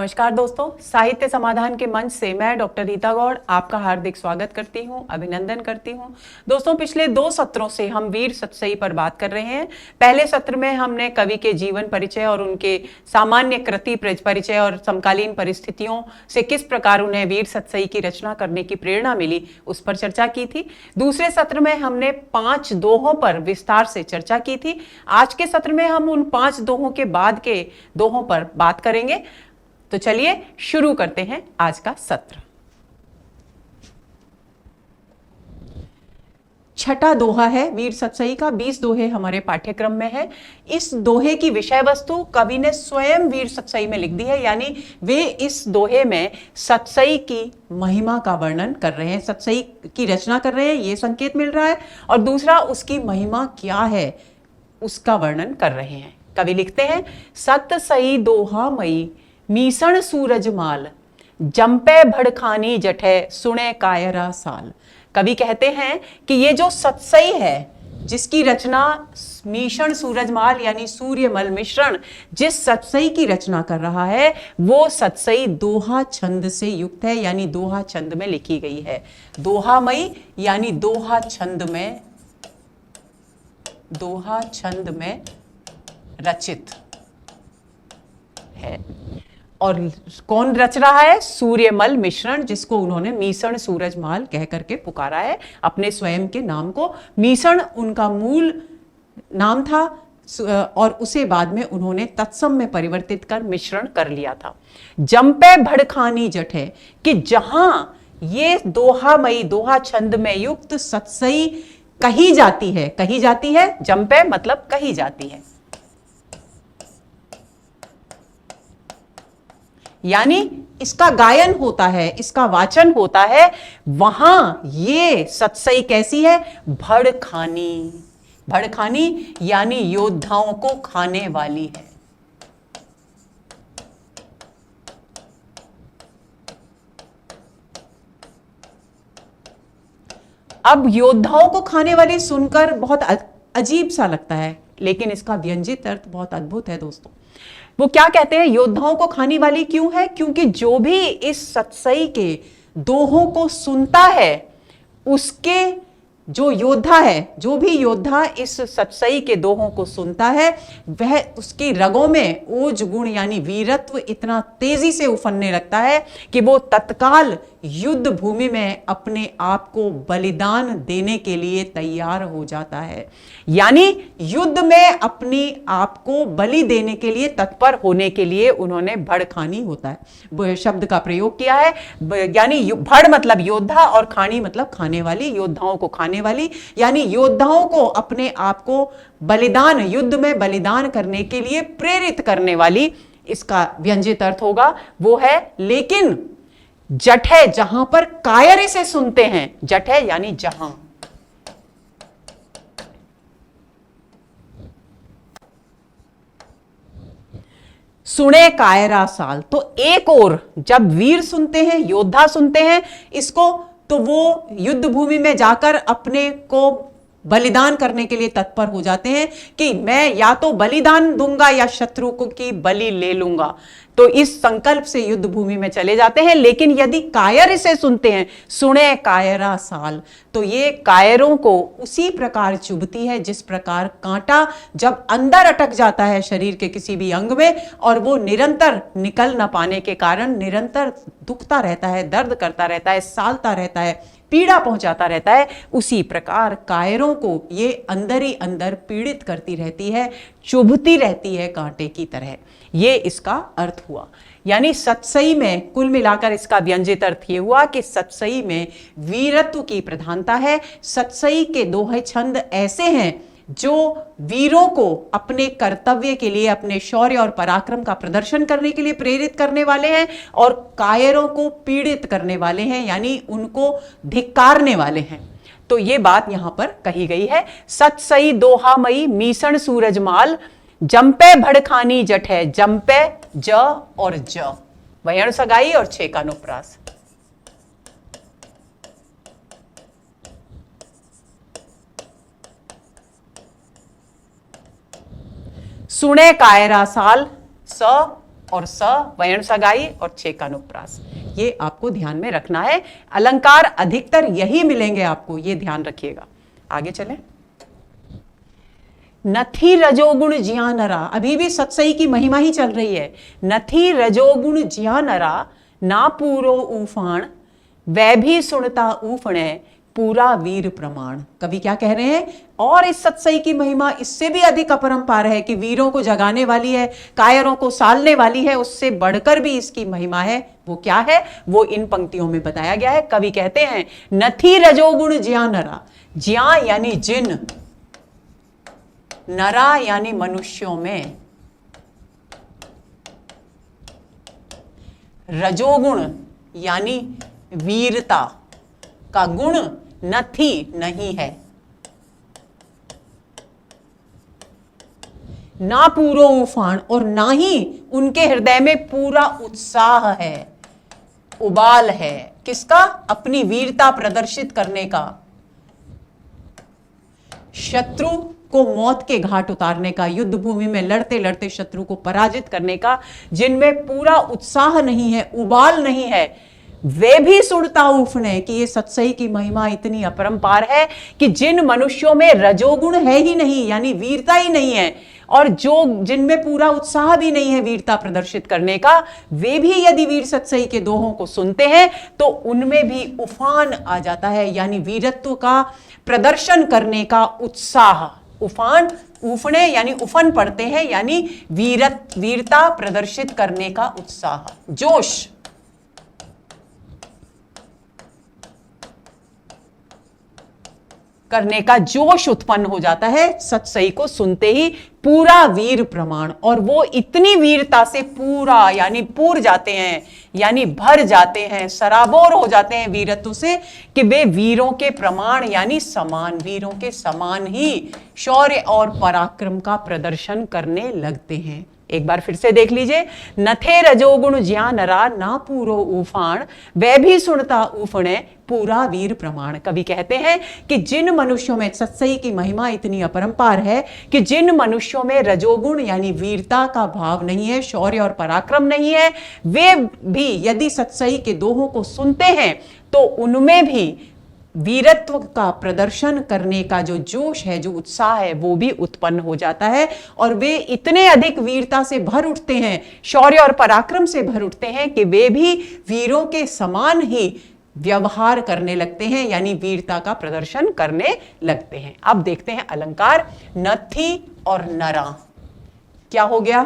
नमस्कार दोस्तों, साहित्य समाधान के मंच से मैं डॉक्टर रीता गौड़ आपका हार्दिक स्वागत करती हूं, अभिनंदन करती हूं। दोस्तों, पिछले 2 सत्रों से हम वीर सतसई पर बात कर रहे हैं। पहले सत्र में हमने कवि के जीवन परिचय और उनके सामान्य कृति परिचय और समकालीन परिस्थितियों से किस प्रकार उन्हें वीर सतसई की रचना करने की प्रेरणा मिली उस पर चर्चा की थी। दूसरे सत्र में हमने 5 दोहों पर विस्तार से चर्चा की थी। आज के सत्र में हम उन 5 दोहों के बाद के दोहों पर बात करेंगे। तो चलिए शुरू करते हैं आज का सत्र। छठा दोहा है वीर सतसई का। 20 दोहे हमारे पाठ्यक्रम में है। इस दोहे की विषय वस्तु कवि ने स्वयं वीर सतसई में लिख दी है, यानी वे इस दोहे में सतसई की महिमा का वर्णन कर रहे हैं, सतसई की रचना कर रहे हैं, ये संकेत मिल रहा है। और दूसरा, उसकी महिमा क्या है उसका वर्णन कर रहे हैं। कवि लिखते हैं, सतसई दोहा मई मीसण सूरजमाल, जंपे भड़खानी जठे सुने कायरा साल। कवि कहते हैं कि ये जो सतसई है, जिसकी रचना मीसण सूरजमाल यानी सूर्यमल मिश्रण जिस सतसई की रचना कर रहा है, वो सतसई दोहा छंद से युक्त है, यानी दोहा छंद में लिखी गई है। दोहामयी यानी दोहा छंद में रचित है। और कौन रच रहा है? सूर्यमल मिश्रण, जिसको उन्होंने मीसण सूरजमाल कह करके पुकारा है अपने स्वयं के नाम को। मीसण उनका मूल नाम था और उसे बाद में उन्होंने तत्सम में परिवर्तित कर मिश्रण कर लिया था। जंपे भड़खानी जठ है कि जहां ये दोहामयी दोहा छंद में युक्त सतसई कही जाती है। जंपे मतलब कही जाती है, यानी इसका गायन होता है, इसका वाचन होता है, वहां ये सतसई कैसी है? भड़खानी यानी योद्धाओं को खाने वाली है। अब योद्धाओं को खाने वाली सुनकर बहुत अजीब सा लगता है, लेकिन इसका व्यंजित अर्थ बहुत अद्भुत है दोस्तों। वो क्या कहते हैं? योद्धाओं को खाने वाली क्यों है? क्योंकि जो भी इस सतसई के दोहों को सुनता है, उसके जो भी योद्धा इस सतसई के दोहों को सुनता है, वह उसकी रगों में ओज गुण यानी वीरत्व इतना तेजी से उफनने लगता है कि वो तत्काल युद्ध भूमि में अपने आप को बलिदान देने के लिए तैयार हो जाता है। यानी युद्ध में अपने आप को बलि देने के लिए तत्पर होने के लिए उन्होंने भड़खानी होता है शब्द का प्रयोग किया है। यानी भड़ मतलब योद्धा और खानी मतलब खाने वाली, योद्धाओं को खाने वाली, यानी योद्धाओं को अपने आप को बलिदान, युद्ध में बलिदान करने के लिए प्रेरित करने वाली, इसका व्यंजित अर्थ होगा वो है। लेकिन जठ है जहां पर कायर इसे सुनते हैं, जठ है यानी जहां। सुने कायरा साल, तो एक और जब वीर सुनते हैं, योद्धा सुनते हैं इसको, तो वो युद्ध भूमि में जाकर अपने को बलिदान करने के लिए तत्पर हो जाते हैं कि मैं या तो बलिदान दूंगा या शत्रु को की बलि ले लूंगा। तो इस संकल्प से युद्ध भूमि में चले जाते हैं। लेकिन यदि कायर इसे सुनते हैं, सुने कायरा साल, तो ये कायरों को उसी प्रकार चुभती है जिस प्रकार कांटा जब अंदर अटक जाता है शरीर के किसी भी अंग में और वो निरंतर निकल न पाने के कारण निरंतर दुखता रहता है, दर्द करता रहता है, सालता रहता है, पीड़ा पहुंचाता रहता है। उसी प्रकार कायरों को ये अंदर ही अंदर पीड़ित करती रहती है, चुभती रहती है कांटे की तरह। ये इसका अर्थ हुआ। यानी सतसई में कुल मिलाकर इसका व्यंजित अर्थ ये हुआ कि सतसई में वीरत्व की प्रधानता है। सतसई के दोहे छंद ऐसे हैं जो वीरों को अपने कर्तव्य के लिए, अपने शौर्य और पराक्रम का प्रदर्शन करने के लिए प्रेरित करने वाले हैं और कायरों को पीड़ित करने वाले हैं, यानी उनको धिक्कारने वाले हैं। तो ये बात यहां पर कही गई है। सतसई दोहामयी मीसण सूरजमाल, जंपे भड़खानी जठ है। जंपे ज और ज वयण सगाई और छे का अनुप्रास। सुने कायरा साल, स और स वयन सगाई और छे का अनुप्रास। ये आपको ध्यान में रखना है। अलंकार अधिकतर यही मिलेंगे आपको, ये ध्यान रखिएगा। आगे चलें। नथी रजोगुण ज्या नरा, अभी भी सत्सई की महिमा ही चल रही है। नथी रजोगुण ज्या नरा, ना पूरो ऊफाण, वह भी सुनता ऊफणे, पूरा वीर प्रमाण। कवि क्या कह रहे हैं? और इस सत्सई की महिमा इससे भी अधिक अपरंपार है कि वीरों को जगाने वाली है, कायरों को सालने वाली है, उससे बढ़कर भी इसकी महिमा है। वो क्या है? वो इन पंक्तियों में बताया गया है। कवि कहते हैं नथी रजोगुण ज्या नरा, ज्या यानी जिन, नरा यानी मनुष्यों में, रजोगुण यानी वीरता का गुण नथी नहीं है, ना पूरो उफान, और ना ही उनके हृदय में पूरा उत्साह है, उबाल है। किसका? अपनी वीरता प्रदर्शित करने का, शत्रु को मौत के घाट उतारने का, युद्ध भूमि में लड़ते लड़ते शत्रु को पराजित करने का। जिनमें पूरा उत्साह नहीं है, उबाल नहीं है, वे भी सुनता उफने। कि ये सत्सई की महिमा इतनी अपरंपार है कि जिन मनुष्यों में रजोगुण है ही नहीं, यानी वीरता ही नहीं है, और जो जिनमें पूरा उत्साह भी नहीं है वीरता प्रदर्शित करने का, वे भी यदि वीर सत्सई के दोहों को सुनते हैं तो उनमें भी उफान आ जाता है, यानी वीरत्व का प्रदर्शन करने का उत्साह। उफान, उफने यानी उफन पड़ते हैं, यानी वीरता प्रदर्शित करने का उत्साह, जोश। करने का जोश उत्पन्न हो जाता है सत्सई को सुनते ही, पूरा वीर प्रमाण। और वो इतनी वीरता से पूरा यानी पूर जाते हैं, यानी भर जाते हैं, सराबोर हो जाते हैं वीरत्व से, कि वे वीरों के प्रमाण यानी समान, वीरों के समान ही शौर्य और पराक्रम का प्रदर्शन करने लगते हैं। एक बार फिर से देख लीजिए। नथे रजोगुण ज्या नरा, ना पूरो ऊफाण, वह भी सुनता ऊफणे, पूरा वीर प्रमाण। कवि कहते हैं कि जिन मनुष्यों में, सत्सई की महिमा इतनी अपरंपार है कि जिन मनुष्यों में रजोगुण यानी वीरता का भाव नहीं है, शौर्य और पराक्रम नहीं है, वे भी यदि सत्सई के दोहों को सुनते हैं तो उनमें भी वीरत्व का प्रदर्शन करने का जो जोश है, जो उत्साह है, वो भी उत्पन्न हो जाता है। और वे इतने अधिक वीरता से भर उठते हैं, शौर्य और पराक्रम से भर उठते हैं कि वे भी वीरों के समान ही व्यवहार करने लगते हैं, यानी वीरता का प्रदर्शन करने लगते हैं। अब देखते हैं अलंकार। नथी और नरा क्या हो गया?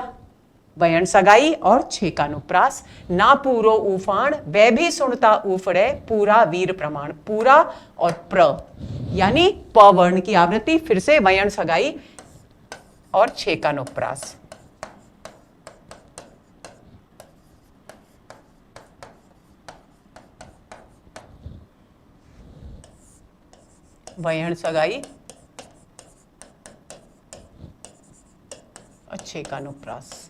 वयन सगाई और छे का अनुप्रास। ना पूरो ऊफाण, वह भी सुनता ऊफड़े, पूरा वीर प्रमाण। पूरा और प्र यानी प वर्ण की आवृत्ति, फिर से वयन सगाई और छे का अनुप्रास। वयन सगाई और छे का अनुप्रास।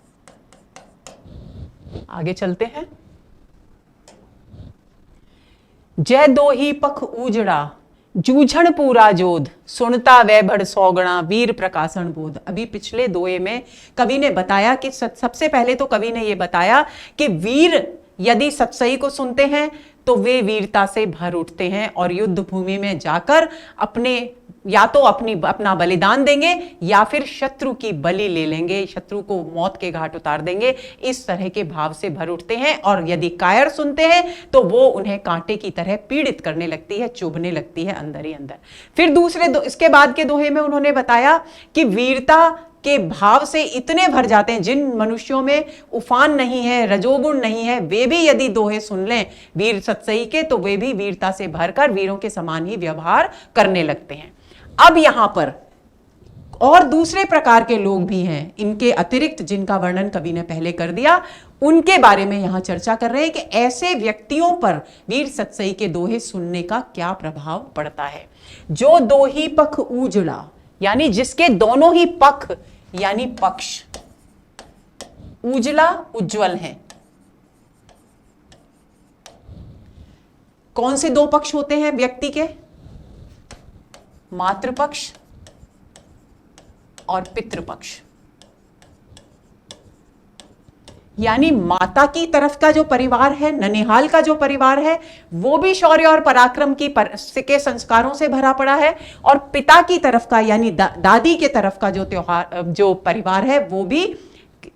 आगे चलते हैं। जय दो ही पख उजड़ा, जूझण पूरा जोध, सुनता वह भड़ सौगणा, वीर प्रकाशन बोध। अभी पिछले दोहे में कवि ने बताया कि सबसे पहले तो कवि ने यह बताया कि वीर यदि सत्सई को सुनते हैं तो वे वीरता से भर उठते हैं और युद्ध भूमि में जाकर या तो अपना बलिदान देंगे या फिर शत्रु की बलि ले लेंगे, शत्रु को मौत के घाट उतार देंगे। इस तरह के भाव से भर उठते हैं। और यदि कायर सुनते हैं तो वो उन्हें कांटे की तरह पीड़ित करने लगती है, चुभने लगती है अंदर ही अंदर। फिर इसके बाद के दोहे में उन्होंने बताया कि वीरता के भाव से इतने भर जाते हैं, जिन मनुष्यों में उफान नहीं है, रजोगुण नहीं है, वे भी यदि दोहे सुन लें वीर सत्सई के तो वे भी वीरता से भरकर वीरों के समान ही व्यवहार करने लगते हैं। अब यहां पर और दूसरे प्रकार के लोग भी हैं, इनके अतिरिक्त, जिनका वर्णन कवि ने पहले कर दिया, उनके बारे में यहां चर्चा कर रहे हैं कि ऐसे व्यक्तियों पर वीर सत्सई के दोहे सुनने का क्या प्रभाव पड़ता है। जो दो ही पख उजड़ा, यानी जिसके दोनों ही पख यानी पक्ष उजला उज्जवल हैं। कौन से दो पक्ष होते हैं व्यक्ति के? मातृपक्ष और पितृपक्ष। यानी माता की तरफ का जो परिवार है, ननिहाल का जो परिवार है, वो भी शौर्य और पराक्रम के संस्कारों से भरा पड़ा है। और पिता की तरफ का यानी दादी के तरफ का जो परिवार है, वो भी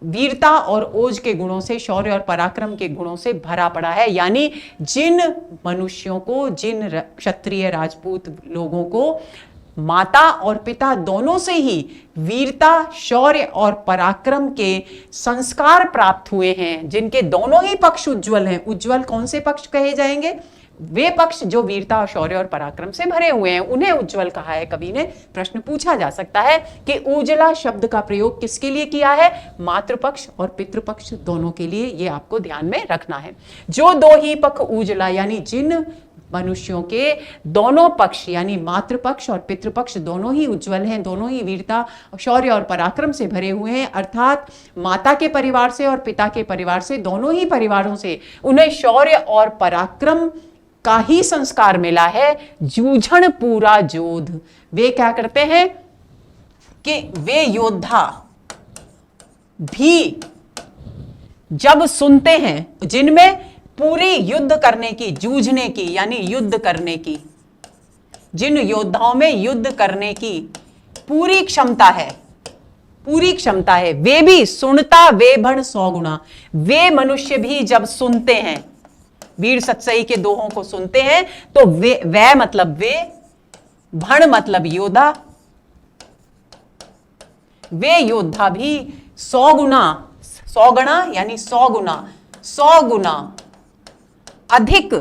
वीरता और ओज के गुणों से, शौर्य और पराक्रम के गुणों से भरा पड़ा है। यानी जिन मनुष्यों को, जिन क्षत्रिय राजपूत लोगों को माता और पिता दोनों से ही वीरता, शौर्य और पराक्रम के संस्कार प्राप्त हुए हैं, जिनके दोनों ही पक्ष उज्जवल हैं। उज्जवल कौन से पक्ष कहे जाएंगे? वे पक्ष जो वीरता, शौर्य और पराक्रम से भरे हुए हैं, उन्हें उज्जवल कहा है। कवि ने प्रश्न पूछा जा सकता है कि उजला शब्द का प्रयोग किसके लिए किया है? मातृपक्ष और पितृपक्ष दोनों के लिए, ये आपको ध्यान में रखना है। जो दो ही पक्ष उजला, यानी जिन मनुष्यों के दोनों पक्ष यानी मातृपक्ष और पितृपक्ष दोनों ही उज्जवल हैं, दोनों ही वीरता, शौर्य और पराक्रम से भरे हुए हैं, अर्थात माता के परिवार से और पिता के परिवार से, दोनों ही परिवारों से उन्हें शौर्य और पराक्रम का ही संस्कार मिला है। जूझण पूरा जोध, वे क्या करते हैं कि वे योद्धा भी जब सुनते हैं, जिनमें पूरी युद्ध करने की, जूझने की यानी युद्ध करने की, जिन योद्धाओं में युद्ध करने की पूरी क्षमता है, पूरी क्षमता है, वे भी सुनता वे भण 100 गुणा, वे मनुष्य भी जब सुनते हैं, वीर सत्सई के दोहों को सुनते हैं, तो वे मतलब वे, भण मतलब योद्धा, वे योद्धा भी 100 गुना, 100 गणा यानी 100 गुना, 100 गुना अधिक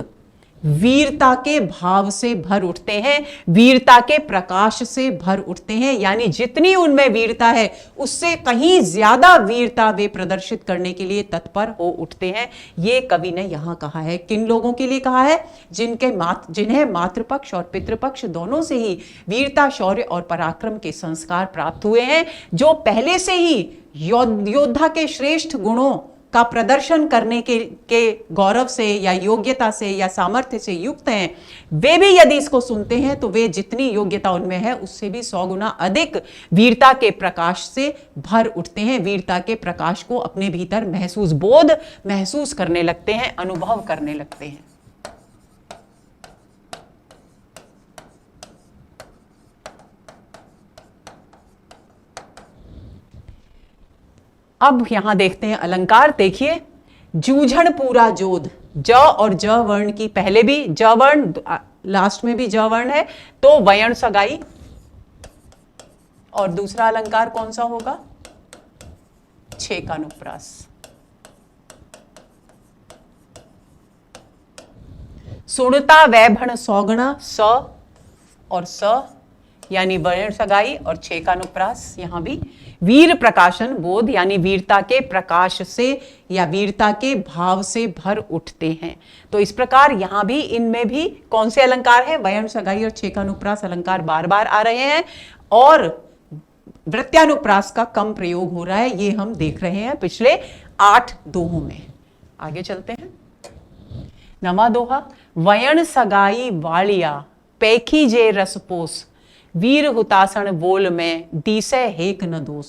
वीरता के भाव से भर उठते हैं, वीरता के प्रकाश से भर उठते हैं। यानी जितनी उनमें वीरता है, उससे कहीं ज्यादा वीरता वे प्रदर्शित करने के लिए तत्पर हो उठते हैं। ये कवि ने यहां कहा है। किन लोगों के लिए कहा है? जिन्हें मातृपक्ष और पितृपक्ष दोनों से ही वीरता, शौर्य और पराक्रम के संस्कार प्राप्त हुए हैं, जो पहले से ही योद्धा के श्रेष्ठ गुणों का प्रदर्शन करने के गौरव से या योग्यता से या सामर्थ्य से युक्त हैं। वे भी यदि इसको सुनते हैं, तो वे जितनी योग्यता उनमें है, उससे भी 100 गुना अधिक वीरता के प्रकाश से भर उठते हैं। वीरता के प्रकाश को अपने भीतर महसूस करने लगते हैं, अनुभव करने लगते हैं। अब यहां देखते हैं अलंकार। देखिए, जूझण पूरा जोध, ज और ज वर्ण की, पहले भी ज वर्ण, लास्ट में भी ज वर्ण है, तो वयण सगाई। और दूसरा अलंकार कौन सा होगा? छेकानुप्रास। सुनता वैभण 100 गुणा, स और स यानी वर्ण सगाई और छेकानुप्रास। यहां भी वीर प्रकाशन बोध यानी वीरता के प्रकाश से या वीरता के भाव से भर उठते हैं। तो इस प्रकार यहां भी, इनमें भी कौन से अलंकार है? वर्ण सगाई और छेकानुप्रास अलंकार बार बार आ रहे हैं, और वृत्यानुप्रास का कम प्रयोग हो रहा है। ये हम देख रहे हैं पिछले 8 दोहों में। आगे चलते हैं। नवा दोहा, वयण सगाई वालिया पैखी जे रसपोस, वीर हुतासन बोल में दीसे हेक न दोष।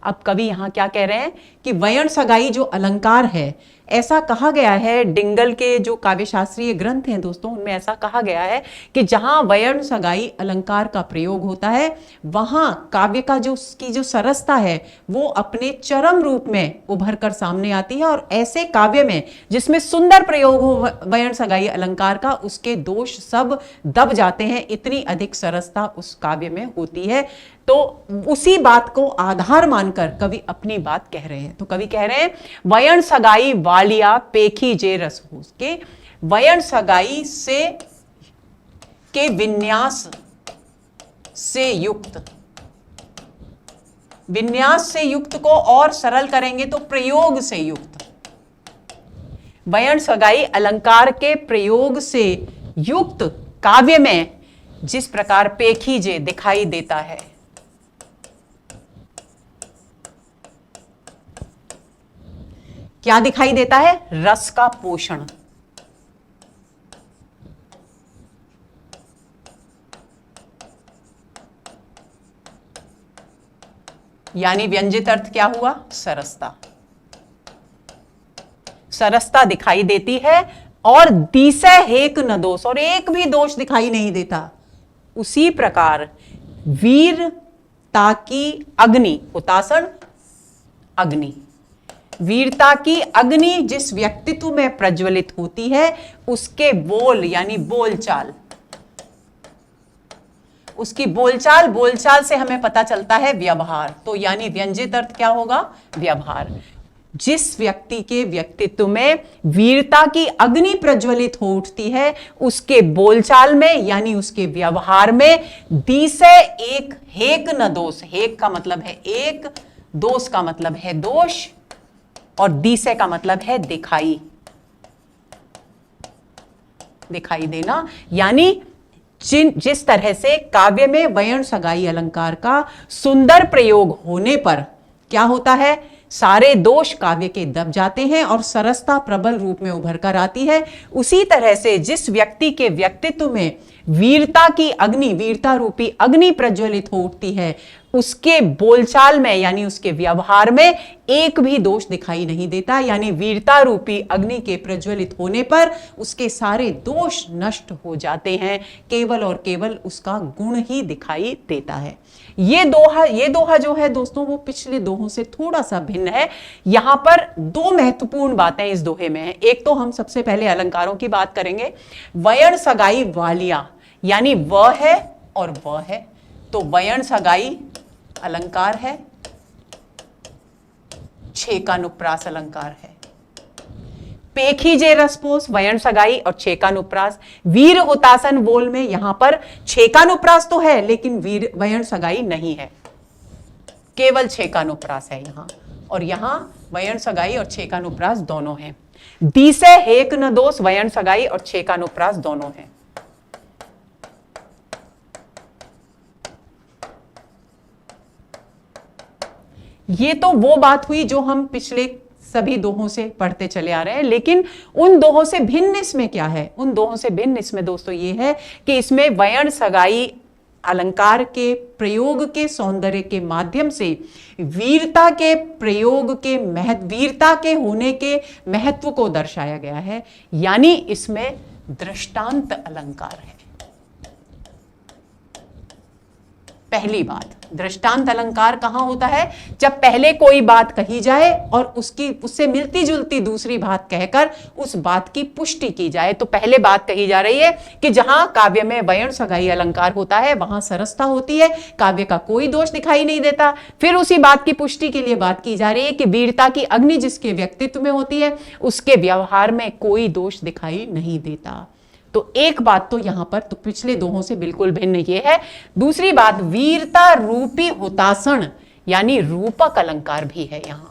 अब कवि यहां क्या कह रहे हैं कि वयण सगाई जो अलंकार है, ऐसा कहा गया है, डिंगल के जो काव्यशास्त्रीय ग्रंथ हैं दोस्तों, उनमें ऐसा कहा गया है कि जहां वयण सगाई अलंकार का प्रयोग होता है, वहां काव्य का जो सरसता है, वो अपने चरम रूप में उभर कर सामने आती है। और ऐसे काव्य में जिसमें सुंदर प्रयोग हो वयण सगाई अलंकार का, उसके दोष सब दब जाते हैं, इतनी अधिक सरसता उस काव्य में होती है। तो उसी बात को आधार मानकर कवि अपनी बात कह रहे हैं। तो कवि कह रहे हैं, वयण सगाई वालिया पेखी जे रसहोस, के वयण सगाई से के विन्यास से युक्त, विन्यास से युक्त को और सरल करेंगे तो प्रयोग से युक्त, वयण सगाई अलंकार के प्रयोग से युक्त काव्य में जिस प्रकार पेखी जे दिखाई देता है, क्या दिखाई देता है? रस का पोषण। यानी व्यंजित अर्थ क्या हुआ? सरसता। सरसता दिखाई देती है, और दिसे हेक न दोष, और एक भी दोष दिखाई नहीं देता। उसी प्रकार वीरता की अग्नि, हुतासन अग्नि, वीरता की अग्नि जिस व्यक्तित्व में प्रज्वलित होती है, उसके बोल यानी बोलचाल, उसकी बोलचाल, बोलचाल से हमें पता चलता है व्यवहार, तो यानी व्यंजित अर्थ क्या होगा, व्यवहार। जिस व्यक्ति के व्यक्तित्व में वीरता की अग्नि प्रज्वलित हो उठती है, उसके बोलचाल में यानी उसके व्यवहार में दिसे एक हेक न दोष, हेक का मतलब है एक, दोष का मतलब है दोष, और दिसे का मतलब है दिखाई, दिखाई देना। यानी जिस तरह से काव्य में वयन सगाई अलंकार का सुंदर प्रयोग होने पर क्या होता है, सारे दोष काव्य के दब जाते हैं और सरसता प्रबल रूप में उभर कर आती है, उसी तरह से जिस व्यक्ति के व्यक्तित्व में वीरता की अग्नि, वीरता रूपी अग्नि प्रज्वलित हो उठती है, उसके बोलचाल में यानी उसके व्यवहार में एक भी दोष दिखाई नहीं देता। यानी वीरता रूपी अग्नि के प्रज्वलित होने पर उसके सारे दोष नष्ट हो जाते हैं, केवल और केवल उसका गुण ही दिखाई देता है। ये दोहा जो है दोस्तों, वो पिछले दोहों से थोड़ा सा भिन्न है। यहां पर दो महत्वपूर्ण बातें इस दोहे में हैं। एक तो हम सबसे पहले अलंकारों की बात करेंगे। वयन सगाई वालिया, यानी वह है और वह है, तो वयन सगाई अलंकार है, छेकानुप्रास अलंकार है। पेखीजे रसपोस, वयन सगाई और छेकानुप्रास। वीर हुतासन बोल में यहां पर छेकानुप्रास तो है लेकिन वीर वयन सगाई नहीं है, केवल छेकानुप्रास है यहां, और यहां वयन सगाई और छेकानुप्रास दोनों हैं। दिसे हेक न दोष, वयन सगाई और छेकानुप्रास दोनों हैं। ये तो वो बात हुई जो हम पिछले सभी दोहों से पढ़ते चले आ रहे हैं, लेकिन उन दोहों से भिन्न इसमें क्या है, उन दोहों से भिन्न इसमें दोस्तों ये है कि इसमें वयन सगाई अलंकार के प्रयोग के सौंदर्य के माध्यम से वीरता के प्रयोग के वीरता के होने के महत्व को दर्शाया गया है। यानी इसमें दृष्टांत अलंकार है। पहली बात, दृष्टांत अलंकार कहां होता है, जब पहले कोई बात कही जाए और उससे मिलती जुलती दूसरी बात कहकर उस बात की पुष्टि की जाए। तो पहले बात कही जा रही है कि जहां काव्य में वयन सगाई अलंकार होता है वहां सरसता होती है, काव्य का कोई दोष दिखाई नहीं देता। फिर उसी बात की पुष्टि के लिए बात की जा रही है कि वीरता की अग्नि जिसके व्यक्तित्व में होती है उसके व्यवहार में कोई दोष दिखाई नहीं देता। तो एक बात तो यहां पर तो पिछले दोहों से बिल्कुल भिन्न ये है। दूसरी बात, वीरता रूपी हुतासन यानी रूपक अलंकार भी है यहां।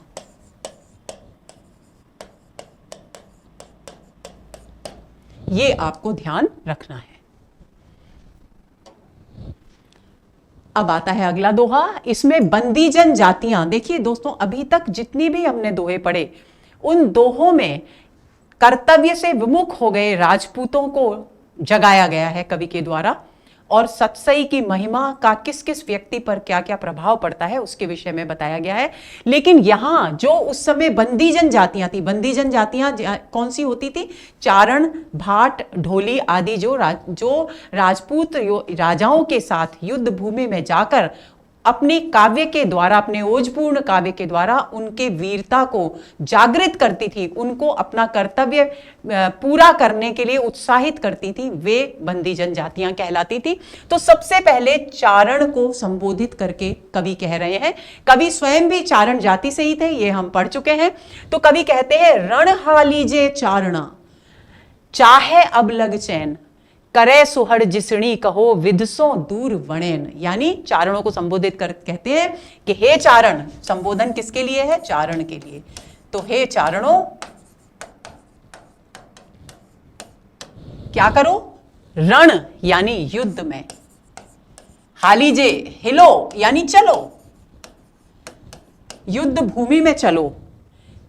ये आपको ध्यान रखना है। अब आता है अगला दोहा। इसमें बंदी जन जातियां, देखिए दोस्तों अभी तक जितनी भी हमने दोहे पढ़े उन दोहों में कर्तव्य से विमुख हो गए राजपूतों को जगाया गया है कवि के द्वारा, और सतसई की महिमा का किस किस व्यक्ति पर क्या क्या प्रभाव पड़ता है उसके विषय में बताया गया है। लेकिन यहां जो उस समय बंदी जनजातियां थी, बंदी जनजातियां कौन सी होती थी, चारण, भाट, ढोली आदि जो राजपूत राजाओं के साथ युद्ध भूमि में जाकर अपने काव्य के द्वारा, अपने ओजपूर्ण काव्य के द्वारा उनके वीरता को जागृत करती थी, उनको अपना कर्तव्य पूरा करने के लिए उत्साहित करती थी, वे बंदी जनजातियां कहलाती थी। तो सबसे पहले चारण को संबोधित करके कवि कह रहे हैं। कवि स्वयं भी चारण जाति से ही थे, ये हम पढ़ चुके हैं। तो कवि कहते हैं, रण हालीजे चारणा चाहे अब लग चैन, करे सुहड़ जिसणी कहो विधसों दूर वणेन। यानी चारणों को संबोधित कर कहते हैं कि हे चारण, संबोधन किसके लिए है, चारण के लिए। तो हे चारणों क्या करो, रण यानी युद्ध में, हालीजे हिलो यानी चलो, युद्ध भूमि में चलो,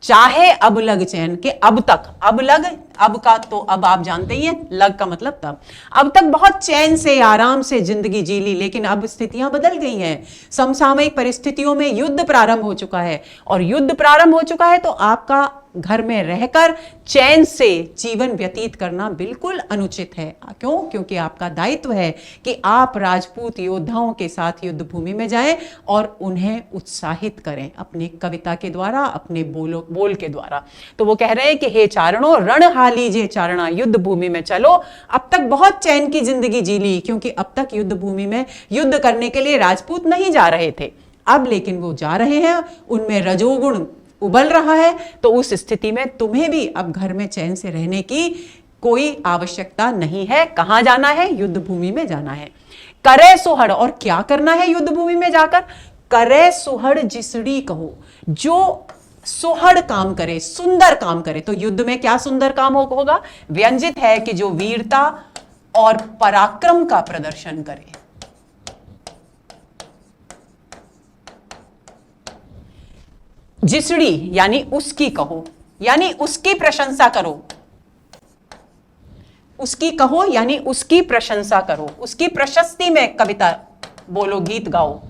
चाहे अब लग चैन के अब तक, अब लग अब का तो अब आप जानते ही हैं, लग का मतलब तब। अब तक बहुत चैन से आराम से जिंदगी जी ली, लेकिन अब स्थितियां बदल गई हैं। समसामयिक परिस्थितियों में युद्ध प्रारंभ हो चुका है, और युद्ध प्रारंभ हो चुका है तो आपका घर में रहकर चैन से जीवन व्यतीत करना बिल्कुल अनुचित है। क्यों? क्योंकि आपका दायित्व है कि आप राजपूत योद्धाओं के साथ युद्ध भूमि में जाएं और उन्हें उत्साहित करें अपनी कविता के द्वारा, अपने बोल के द्वारा। तो वो कह रहे हैं कि हे चारणों, रण हालीजे चारणा, युद्ध भूमि में चलो। अब तक बहुत चैन की जिंदगी जी ली, क्योंकि अब तक युद्ध भूमि में युद्ध करने के लिए राजपूत नहीं जा रहे थे। अब लेकिन वो जा रहे हैं, उनमें रजोगुण उबल रहा है, तो उस स्थिति में तुम्हें भी अब घर में चैन से रहने की कोई आवश्यकता नहीं है। कहां जाना है? युद्ध भूमि में जाना है। करे सुहड़, और क्या करना है युद्ध भूमि में जाकर? करे सुहड़ जिसड़ी कहो, जो सुहड़ काम करे, सुंदर काम करे। तो युद्ध में क्या सुंदर काम होगा? व्यंजित है कि जो वीरता और पराक्रम का प्रदर्शन करे। जिसड़ी यानी उसकी कहो, यानी उसकी प्रशंसा करो। उसकी कहो यानी उसकी प्रशंसा करो, उसकी प्रशस्ति में कविता बोलो, गीत गाओ।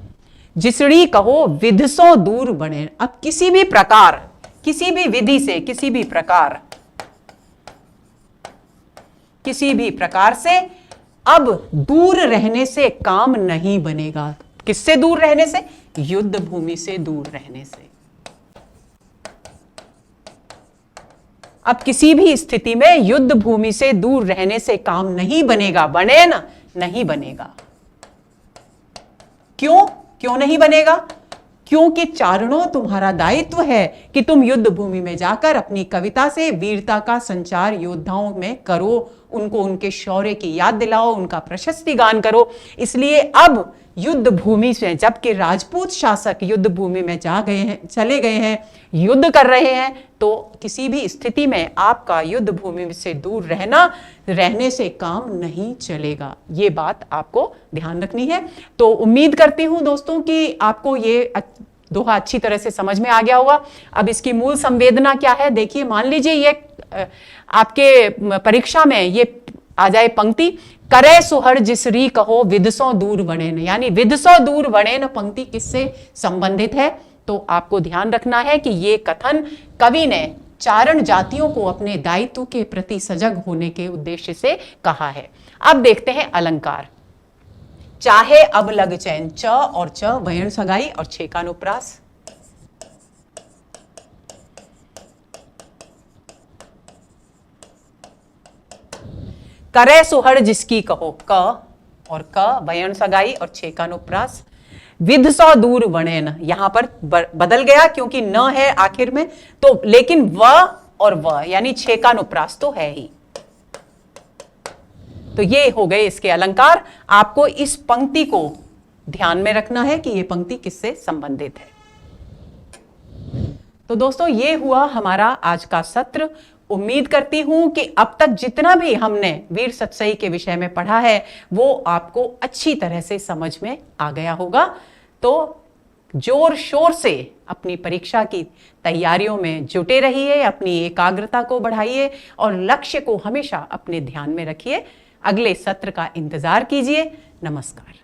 जिसड़ी कहो विधसों दूर बने। अब किसी भी प्रकार, किसी भी विधि से, किसी भी प्रकार से अब दूर रहने से काम नहीं बनेगा। किससे दूर रहने से? युद्ध भूमि से दूर रहने से। अब किसी भी स्थिति में युद्ध भूमि से दूर रहने से काम नहीं बनेगा। बने ना? नहीं बनेगा। क्यों नहीं बनेगा? क्योंकि चारणों, तुम्हारा दायित्व है कि तुम युद्ध भूमि में जाकर अपनी कविता से वीरता का संचार योद्धाओं में करो, उनको उनके शौर्य की याद दिलाओ, उनका प्रशस्ति गान करो। इसलिए अब युद्ध भूमि से, जबकि राजपूत शासक युद्ध भूमि में चले गए हैं, युद्ध कर रहे हैं, तो किसी भी स्थिति में आपका युद्ध भूमि से दूर रहने से काम नहीं चलेगा। ये बात आपको ध्यान रखनी है। तो उम्मीद करती हूं दोस्तों कि आपको ये दोहा अच्छी तरह से समझ में आ गया होगा। अब इसकी मूल संवेदना क्या है? देखिए, मान लीजिए ये आपके परीक्षा में ये आ जाए पंक्ति, करे सुहड़ जिसरी कहो विधसों दूर बनेन, यानी विधसों दूर बनेन पंक्ति किससे संबंधित है? तो आपको ध्यान रखना है कि ये कथन कवि ने चारण जातियों को अपने दायित्व के प्रति सजग होने के उद्देश्य से कहा है। अब देखते हैं अलंकार। चाहे अब लग चैन, च और च वयन सगाई और छेकानुप्रास। करे सुहड़ जिसकी कहो, क और क वयन सगाई और छेकानुप्रास। विध सौ दूर वणेन, यहां पर बदल गया क्योंकि न है आखिर में, तो लेकिन व और व यानी छेकानुप्रास तो है ही। तो ये हो गए इसके अलंकार। आपको इस पंक्ति को ध्यान में रखना है कि ये पंक्ति किससे संबंधित है। तो दोस्तों, ये हुआ हमारा आज का सत्र। उम्मीद करती हूं कि अब तक जितना भी हमने वीर सतसई के विषय में पढ़ा है वो आपको अच्छी तरह से समझ में आ गया होगा। तो जोर शोर से अपनी परीक्षा की तैयारियों में जुटे रहिए, अपनी एकाग्रता को बढ़ाइए और लक्ष्य को हमेशा अपने ध्यान में रखिए। अगले सत्र का इंतजार कीजिए। नमस्कार।